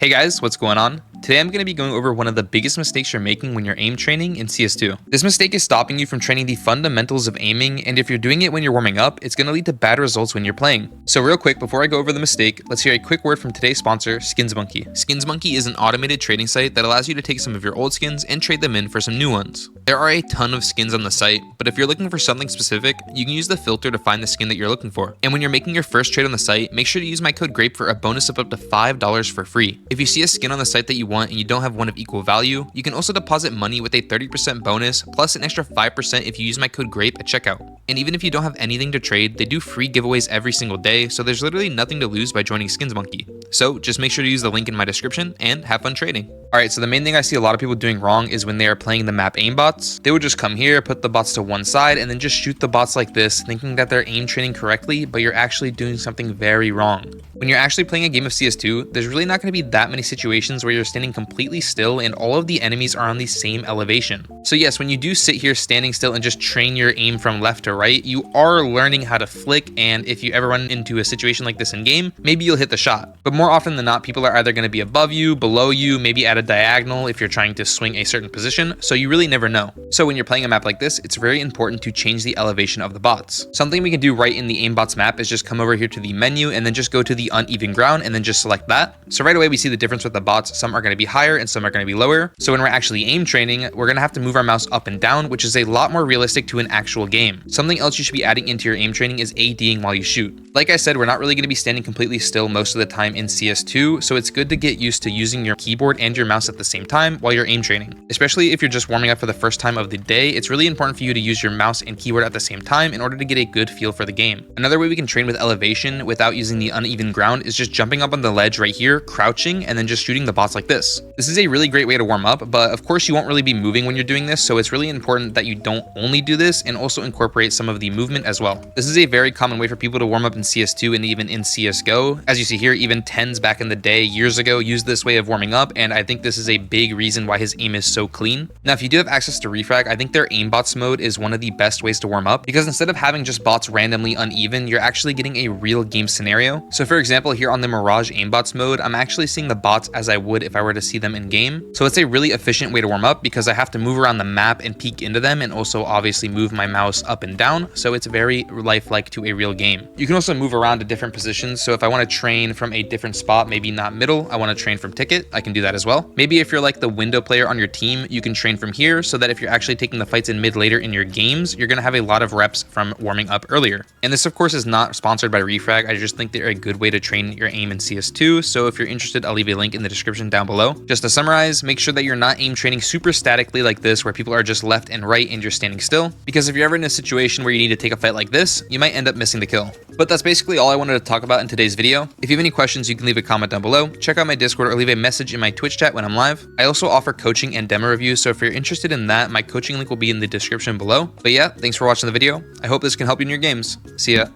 Hey guys, what's going on? Today I'm going to be going over one of the biggest mistakes you're making when you're aim training in CS2. This mistake is stopping you from training the fundamentals of aiming, and if you're doing it when you're warming up, it's going to lead to bad results when you're playing. So real quick, before I go over the mistake, let's hear a quick word from today's sponsor, SkinsMonkey. SkinsMonkey is an automated trading site that allows you to take some of your old skins and trade them in for some new ones. There are a ton of skins on the site, but if you're looking for something specific, you can use the filter to find the skin that you're looking for. And when you're making your first trade on the site, make sure to use my code GRAPE for a bonus of up to $5 for free. If you see a skin on the site that you want and you don't have one of equal value, you can also deposit money with a 30% bonus plus an extra 5% if you use my code GRAPE at checkout. And even if you don't have anything to trade, they do free giveaways every single day, so there's literally nothing to lose by joining SkinsMonkey. So just make sure to use the link in my description and have fun trading. Alright, so the main thing I see a lot of people doing wrong is when they are playing the map aimbots. They would just come here, put the bots to one side, and then just shoot the bots like this, thinking that they're aim training correctly, but you're actually doing something very wrong. When you're actually playing a game of CS2, there's really not going to be that many situations where you're standing completely still and all of the enemies are on the same elevation. So yes, when you do sit here standing still and just train your aim from left to right, you are learning how to flick, and if you ever run into a situation like this in game, maybe you'll hit the shot. But more often than not, people are either going to be above you, below you, maybe at a diagonal if you're trying to swing a certain position, so you really never know. So when you're playing a map like this, it's very important to change the elevation of the bots. Something we can do right in the aimbots map is just come over here to the menu and then just go to the uneven ground and then just select that. So right away we see the difference with the bots. Some are going to be higher and some are going to be lower. So when we're actually aim training, we're going to have to move our mouse up and down, which is a lot more realistic to an actual game. Something else you should be adding into your aim training is ADing while you shoot. Like I said, we're not really going to be standing completely still most of the time in CS2, so it's good to get used to using your keyboard and your mouse at the same time while you're aim training. Especially if you're just warming up for the first time of the day, it's really important for you to use your mouse and keyboard at the same time in order to get a good feel for the game. Another way we can train with elevation without using the uneven ground is just jumping up on the ledge right here, crouching, and then just shooting the bots like this. This is a really great way to warm up, but of course you won't really be moving when you're doing this, so it's really important that you don't only do this and also incorporate some of the movement as well. This is a very common way for people to warm up in CS2 and even in CSGO. As you see here, even 10s back in the day, years ago, used this way of warming up, and I think this is a big reason why his aim is so clean. Now, if you do have access to refrag, I think their aimbots mode is one of the best ways to warm up, because instead of having just bots randomly uneven, you're actually getting a real game scenario. So for example, here on the Mirage aimbots mode, I'm actually seeing the bots as I would if I were to see them in game. So it's a really efficient way to warm up because I have to move around the map and peek into them, and also obviously move my mouse up and down, so it's very lifelike to a real game. You can also move around to different positions, so if I want to train from a different spot, maybe not middle, I want to train from ticket, I can do that as well. Maybe if you're like the window player on your team, you can train from here so that if you're actually taking the fights in mid later in your games, you're going to have a lot of reps from warming up earlier. And this of course is not sponsored by Refrag, I just think they're a good way to train your aim in CS2, so if you're interested, I'll leave a link in the description down below. Just to summarize, make sure that you're not aim training super statically like this where people are just left and right and you're standing still, because if you're ever in a situation where you need to take a fight like this, you might end up missing the kill. But that's basically all I wanted to talk about in today's video. If you have any questions, you can leave a comment down below, check out my Discord, or leave a message in my Twitch chat when I'm live. I also offer coaching and demo reviews, so if you're interested in that, my coaching link will be in the description below. But yeah, thanks for watching the video. I hope this can help you in your games. See ya.